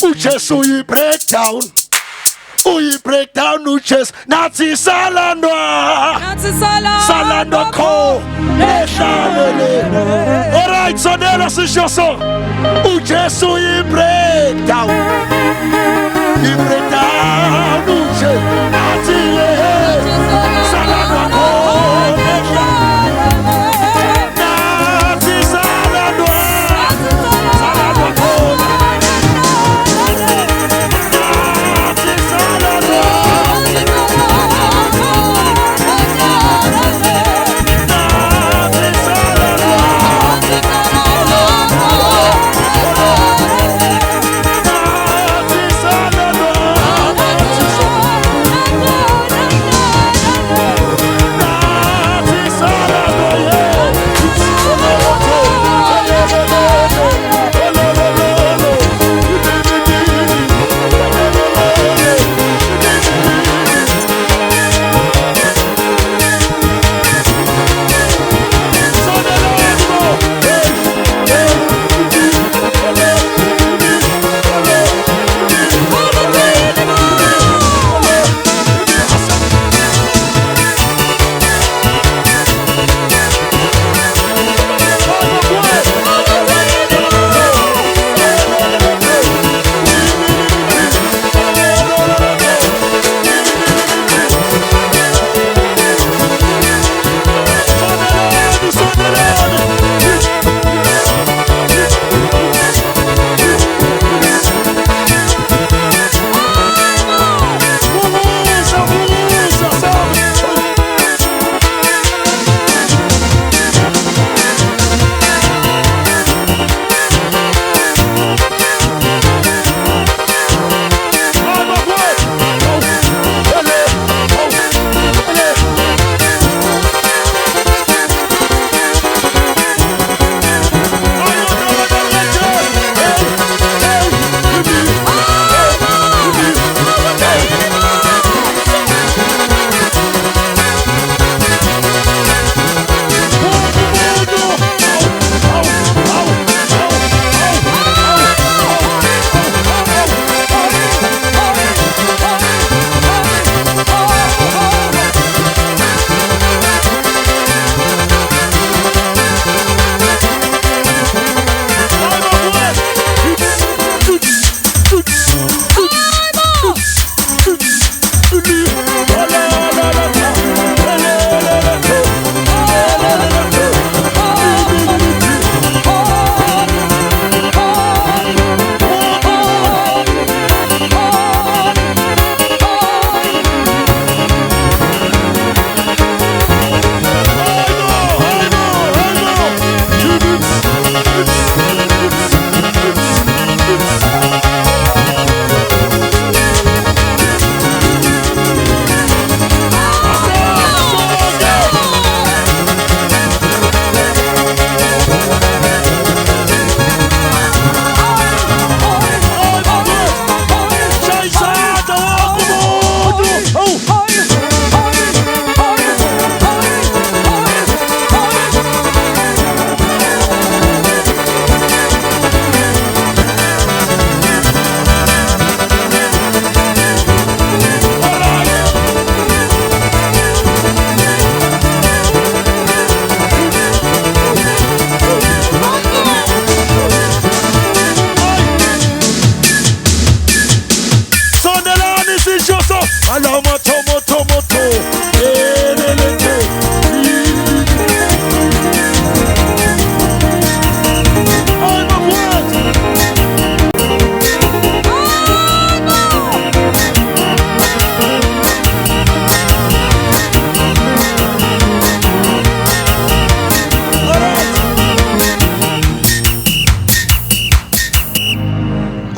uJesu uyi breakdown. Uyi breakdown uJesu nathi salandwa kho ehlalele. Alright, sonela sisho so. uJesu uyi breakdown. Uyi breakdown uJesu nathi salandwa kho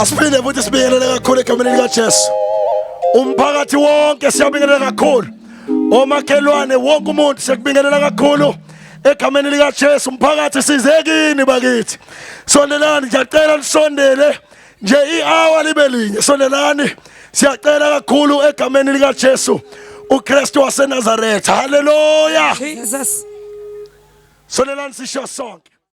Asipinde futhi sibingelele kakhulu egameni likaJesu. Umphakathi wonke siyabingelela kakhulu. Omakhelwane wonke umuntu siyakubingelela kakhulu egameni likaJesu. Umphakathi sizekini bakithi. Sondelani ngiyacela lisondele nje i-hour libe linye. Sondelani siyacela kakhulu egameni likaJesu. uKristu waseNazaretha. Haleluya. Jesus. Sondelani sisho sonke.